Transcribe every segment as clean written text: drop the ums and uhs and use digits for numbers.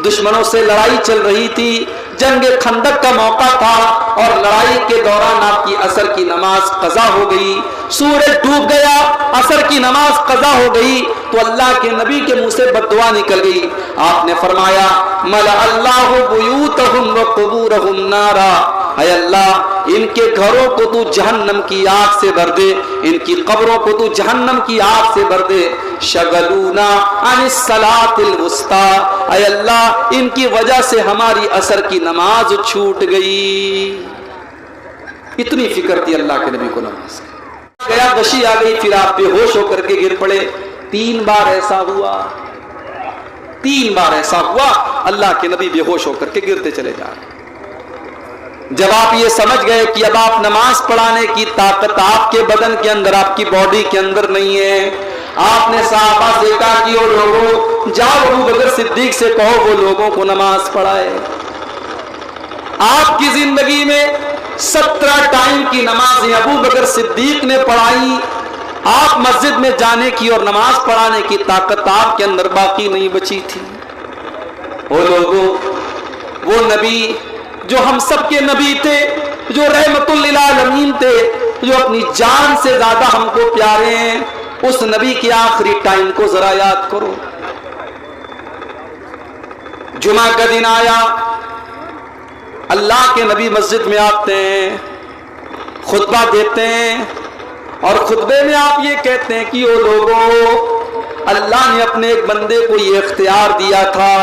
दुश्मनों से लड़ाई चल रही थी, जंगे खंदक का मौका था और लड़ाई के दौरान आपकी असर की नमाज कज़ा हो गई, सूरज डूब गया, असर की नमाज कज़ा हो गई, तो अल्लाह के नबी के मुंह से बद्दुआ निकल गई। आपने फरमाया मल अल्लाहु बुयूतहुम व कुबूरहुम नारा, ऐ अल्लाह इनके घरों को तू जहन्नम की आग से भर दे, इनकी कब्रों को तू जहन्नम की आग से भर दे। शगलूना अनिस सलातिल वुस्ता, ऐ अल्लाह इनकी वजह से हमारी असर की नमाज छूट गई। इतनी फिक्र थी अल्लाह के नबी को नमाज की। गया बशी आ गई, फिर आप बेहोश होकर के गिर पड़े। 3 बार ऐसा हुआ, 3 बार ऐसा हुआ, अल्लाह के नबी बेहोश होकर के गिरते चले जा रहे। जब आप ये समझ गए कि अब आप नमाज पढ़ाने की ताकत आपके बदन के अंदर, आपकी बॉडी के अंदर नहीं है, आपने सहाबा से कहा कि ओ लोगों जाओ अबू बकर सिद्दीक से कहो वो लोगों को नमाज पढ़ाए। आपकी जिंदगी में 17 टाइम की नमाजें अबू बकर सिद्दीक ने पढ़ाई। आप मस्जिद में जाने की और नमाज पढ़ाने की ताकत आपके अंदर बाकी नहीं बची थी। ओ लोगों, वो नबी जो हम सबके नबी थे, जो रहमतुल लिल आलमीन थे, जो अपनी जान से ज्यादा हमको प्यारे हैं, उस नबी के आखिरी टाइम को जरा याद करो। जुमा का दिन आया, अल्लाह के नबी मस्जिद में आते हैं, खुतबा देते हैं और खुतबे में आप ये कहते हैं कि ओ लोगों, अल्लाह ने अपने एक बंदे को ये इख्तियार दिया था,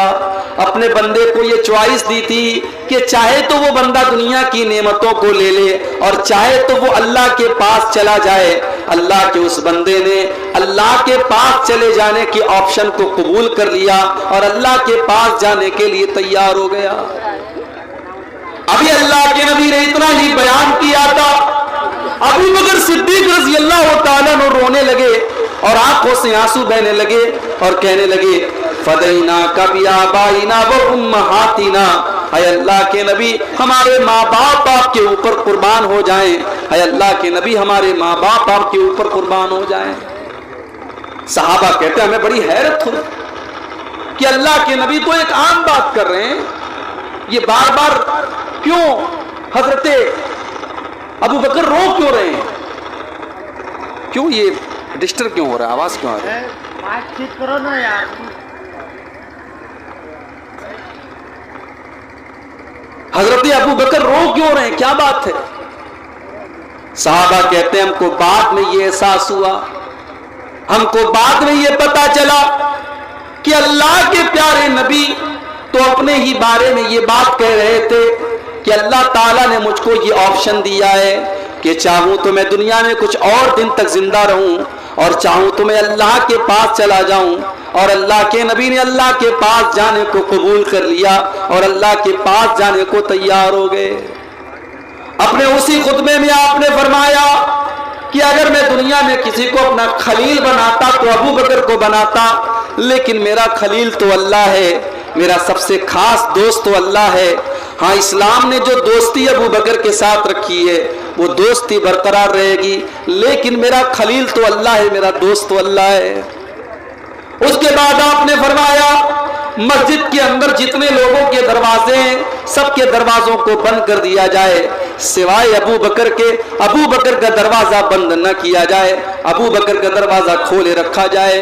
अपने बंदे को ये चॉइस दी थी कि चाहे तो वो बंदा दुनिया की नेमतों को ले ले और चाहे तो वो अल्लाह के पास चला जाए। अल्लाह के उस बंदे ने अल्लाह के पास चले जाने के ऑप्शन को कबूल कर लिया और अल्लाह के पास जाने के लिए तैयार हो गया। अभी अल्लाह के नबी ने इतना ही बयान किया था, अबू बकर सिद्दीक रज़ी अल्लाह तआला अन्हु रोने लगे और आंखों से आंसू बहने लगे और कहने लगे फदैना कबी आबाइना व उम्महातिना, ऐ अल्लाह के नबी हमारे माँ बाप आपके ऊपर कुर्बान हो जाएं, ऐ अल्लाह के नबी हमारे माँ बाप आपके ऊपर कुर्बान हो जाएं। सहाबा कहते हैं हमें बड़ी हैरत हुई कि अल्लाह के नबी तो एक आम बात कर रहे हैं, ये बार बार क्यों हजरते अबू बकर रो क्यों रहे हैं, क्यों ये डिस्टर्ब क्यों हो रहा है, आवाज क्यों आ रही है? ठीक करो ना यार। हजरत अबू बकर रो क्यों रहे हैं, क्या बात है? सहाबा कहते हैं हमको बाद में ये एहसास हुआ, हमको बाद में ये पता चला कि अल्लाह के प्यारे नबी तो अपने ही बारे में ये बात कह रहे थे कि अल्लाह ताला ने मुझको ये ऑप्शन दिया है कि चाहूं तो मैं दुनिया में कुछ और दिन तक जिंदा रहूं और चाहूं तो मैं अल्लाह के पास चला जाऊं। और अल्लाह के नबी ने अल्लाह के पास जाने को कबूल कर लिया और अल्लाह के पास जाने को तैयार हो गए। अपने उसी खुतबे में आपने फरमाया कि अगर मैं दुनिया में किसी को अपना खलील बनाता तो अबू बकर को बनाता, लेकिन मेरा खलील तो अल्लाह है, मेरा सबसे खास दोस्त तो अल्लाह है। हाँ, इस्लाम ने जो दोस्ती अबू बकर के साथ रखी है वो दोस्ती बरकरार रहेगी, लेकिन मेरा खलील तो अल्लाह है, मेरा दोस्त तो अल्लाह है। उसके बाद आपने फरमाया मस्जिद के अंदर जितने लोगों के दरवाजे हैं सबके दरवाजों को बंद कर दिया जाए, सिवाय अबू बकर के। अबू बकर का दरवाजा बंद न किया जाए, अबू बकर का दरवाजा खोले रखा जाए।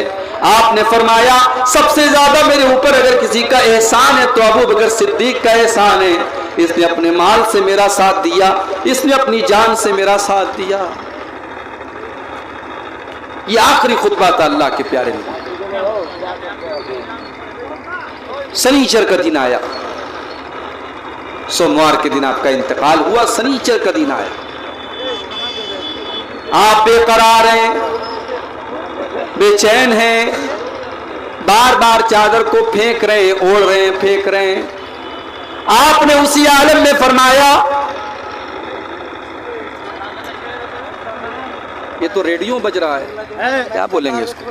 आपने फरमाया सबसे ज्यादा मेरे ऊपर अगर किसी का एहसान है तो अबू बकर सिद्दीक का एहसान है, इसने अपने माल से मेरा साथ दिया, इसने अपनी जान से मेरा साथ दिया। ये आखिरी खुतबा था अल्लाह के प्यारे नबी। शनीचर का दिन आया, सोमवार के दिन आपका इंतकाल हुआ, शनीचर का दिन आया, आप बेकरार हैं, बेचैन हैं, बार बार चादर को फेंक रहे हैं, ओढ़ रहे हैं, फेंक रहे हैं। आपने उसी आलम में फरमाया, ये तो रेडियो बज रहा है, क्या बोलेंगे इसको?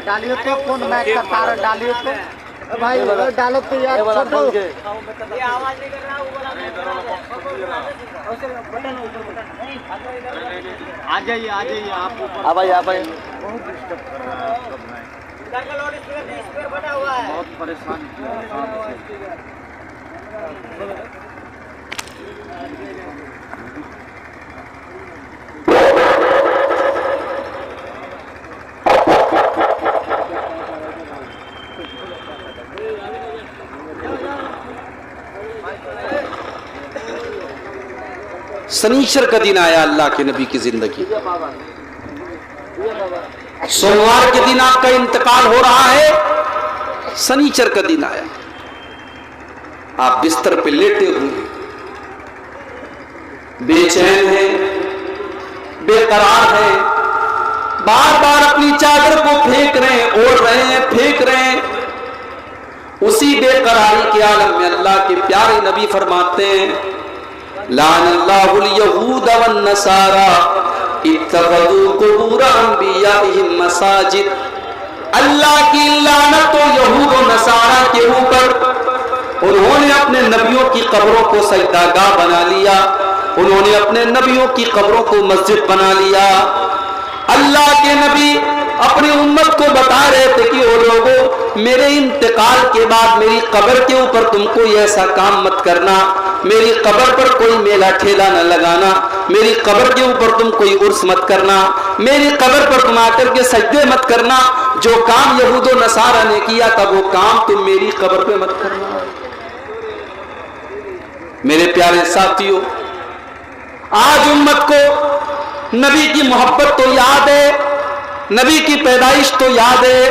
डालिए तो कौन बैठ कर तार डालिए तो भाई डालो तो यार छोड़ो, ये आवाज नहीं कर रहा, आ जाइए आप ऊपर। आ भाई बहुत डिस्टर्ब कर रहा है। सनीचर का दिन आया अल्लाह के नबी की जिंदगी, सोमवार के दिन आपका इंतकाल हो रहा है, सनीचर का दिन आया, आप बिस्तर पे लेटे हुए बेचैन हैं, बेकरार हैं, बार बार अपनी चादर को फेंक रहे हैं, ओढ़ रहे हैं, फेंक रहे हैं। उसी बेकरारी के आलम में अल्लाह के प्यारे नबी फरमाते हैं लानल्लाहुल यहूद वन नसारा इत्तखज़ू कुबूर अंबियाइहिम मसाजिद। अल्लाह की लानत तो यहूद और नसारा के ऊपर, उन्होंने अपने नबियों की कब्रों को सजदागाह बना लिया, उन्होंने अपने नबियों की कब्रों को मस्जिद बना लिया। अल्लाह के नबी अपनी उम्मत को बता रहे थे कि वो लोगों, मेरे इंतकाल के बाद मेरी कब्र के ऊपर तुम कोई ऐसा काम मत करना, मेरी कब्र पर कोई मेला ठेला न लगाना, मेरी कब्र के ऊपर तुम कोई उर्स मत करना, मेरी कब्र पर तुम आकर के सजदे मत करना। जो काम यहूद और नसारा ने किया था वो काम तुम मेरी कब्र पे मत करना। मेरे प्यारे साथियों, आज उम्मत को नबी की मोहब्बत तो याद है, नबी की पैदाइश तो याद है,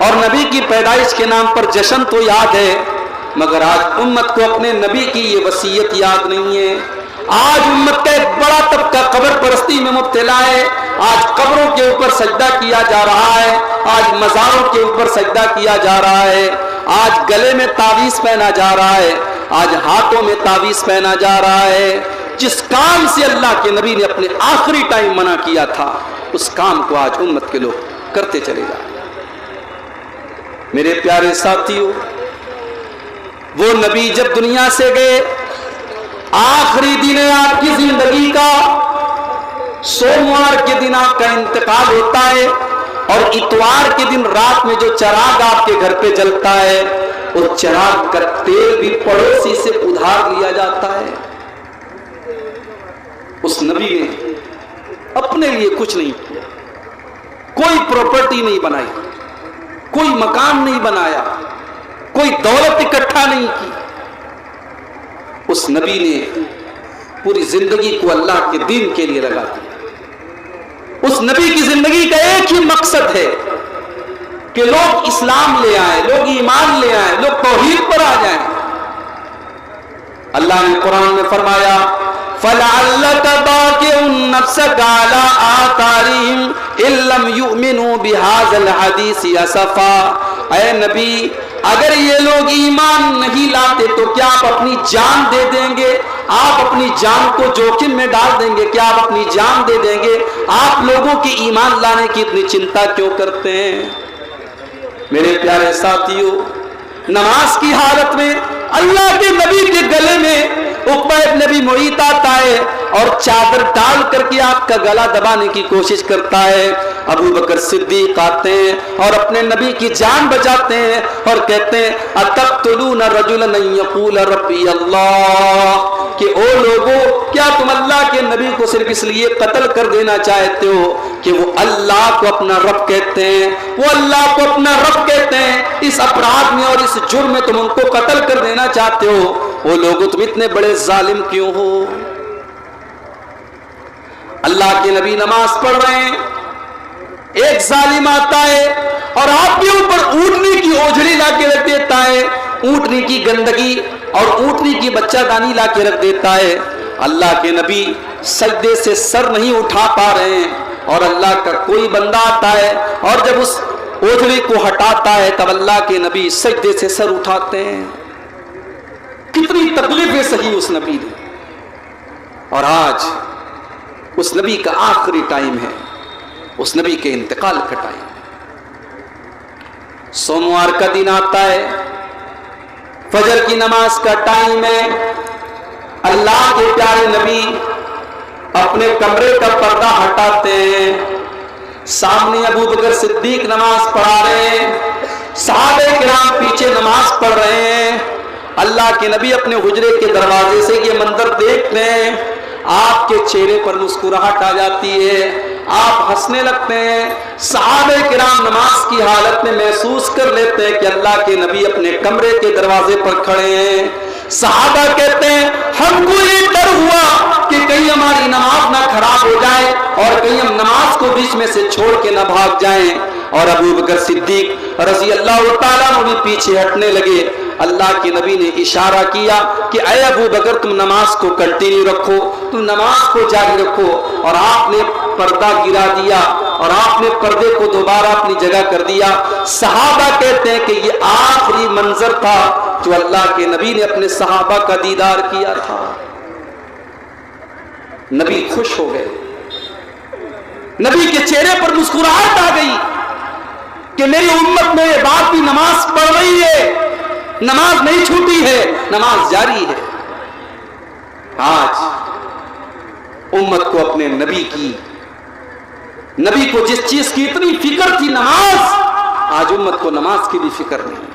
और नबी की पैदाइश के नाम पर जश्न तो याद है, मगर आज उम्मत को अपने नबी की ये वसीयत याद नहीं है। आज उम्मत का एक बड़ा तबका कब्र परस्ती में मुब्तला है। आज कब्रों के ऊपर सजदा किया जा रहा है, आज मज़ारों के ऊपर सजदा किया जा रहा है, आज गले में तावीज़ पहना जा रहा है, आज हाथों में तावीज़ पहना जा रहा है। जिस काम से अल्लाह के नबी ने अपने आखिरी टाइम मना किया था, उस काम को आज उम्मत के लोग करते चले जा रहे। मेरे प्यारे साथियों, वो नबी जब दुनिया से गए, आखिरी दिन है आपकी जिंदगी का, सोमवार के दिन आपका इंतकाल होता है, और इतवार के दिन रात में जो चिराग आपके घर पे जलता है, वो चिराग का तेल भी पड़ोसी से उधार लिया जाता है। उस नबी ने अपने लिए कुछ नहीं किया, कोई प्रॉपर्टी नहीं बनाई, कोई मकान नहीं बनाया, कोई दौलत इकट्ठा नहीं की। उस नबी ने पूरी जिंदगी को अल्लाह के दीन के लिए लगा दिया। उस नबी की जिंदगी का एक ही मकसद है कि लोग इस्लाम ले आए, लोग ईमान ले आए, लोग तौहीद पर आ जाएं। अल्लाह ने कुरान में फरमाया फलअल्लका बाक़िउन नफ्सका अला आतारिहिम इल्लम युमिनू बिहाज़ल हदीसी असफा। ऐ नबी, अगर ये लोग ईमान नहीं लाते तो क्या आप अपनी जान दे देंगे? आप अपनी जान को जोखिम में डाल देंगे? क्या आप अपनी जान दे देंगे? आप लोगों की ईमान लाने की इतनी चिंता क्यों करते हैं? मेरे प्यारे साथियों, नमाज की हालत में अल्लाह के नबी के गले में उक़बा इब्न अबी मुईत आता है और चादर डाल करके आपका गला दबाने की कोशिश करता है। अबू बकर सिद्दीक आते हैं और अपने नबी की जान बचाते हैं और कहते हैं अतक़्तुलून रजुलन अन यक़ूल रब्बी अल्लाह, कि ओ लोगों, क्या तुम अल्लाह के नबी को सिर्फ इसलिए कत्ल कर देना चाहते हो कि वो अल्लाह को अपना रब कहते हैं, वो अल्लाह को अपना रब कहते हैं? इस अपराध में और इस जुर्म में तुम उनको कत्ल कर देना चाहते हो? वो लोगों, तुम इतने बड़े जालिम क्यों हो? अल्लाह के नबी नमाज पढ़ रहे हैं, एक जालिम आता है और आपके ऊपर ऊँटनी की ओझड़ी ला के रख देता है, ऊँटनी की गंदगी और ऊँटनी की बच्चादानी ला के रख देता है। अल्लाह के नबी सजदे से सर नहीं उठा पा रहे हैं और अल्लाह का कोई बंदा आता है और जब उस ओझड़ी को हटाता है तब अल्लाह के नबी सजदे से सर उठाते हैं। कितनी तकलीफें सही उस नबी ने। और आज उस नबी का आखिरी टाइम है, उस नबी के इंतकाल का टाइम। सोमवार का दिन आता है, फजर की नमाज का टाइम है। अल्लाह के प्यारे नबी अपने कमरे का पर्दा हटाते हैं, सामने अबू बकर सिद्दीक नमाज पढ़ा रहे हैं, सहाबे किराम نماز پڑھ رہے ہیں، اللہ کے نبی اپنے حجرے کے دروازے سے یہ منظر دیکھتے ہیں، آپ کے چہرے پر مسکراہٹ آ جاتی ہے، آپ ہنسنے لگتے ہیں۔ صحابہ کرام نماز کی حالت میں محسوس کر لیتے ہیں کہ اللہ کے نبی اپنے کمرے کے دروازے پر کھڑے ہیں۔ صحابہ کہتے ہیں ہم کو یہ ڈر ہوا کہ کہیں ہماری نماز نہ خراب ہو جائے اور کہیں ہم نماز کو بیچ میں سے چھوڑ کے نہ بھاگ جائیں، اور ابو بکر صدیق رضی اللہ تعالیٰ عنہ بھی پیچھے ہٹنے لگے۔ اللہ کے نبی نے اشارہ کیا کہ اے ابو بکر تم نماز کو کنٹینیو رکھو، تم نماز کو جاری رکھو، اور آپ نے پردہ گرا دیا اور آپ نے پردے کو دوبارہ اپنی جگہ کر دیا۔ صحابہ کہتے ہیں کہ یہ آخری منظر تھا جو اللہ کے نبی نے اپنے صحابہ کا دیدار کیا تھا۔ نبی خوش ہو گئے، نبی کے چہرے پر مسکراہٹ آ گئی کہ میری امت میں یہ بات بھی نماز پڑھ رہی ہے، نماز نہیں چھوٹی ہے، نماز جاری ہے۔ آج امت کو اپنے نبی کو جس چیز کی اتنی فکر تھی، نماز، آج امت کو نماز کی بھی فکر نہیں۔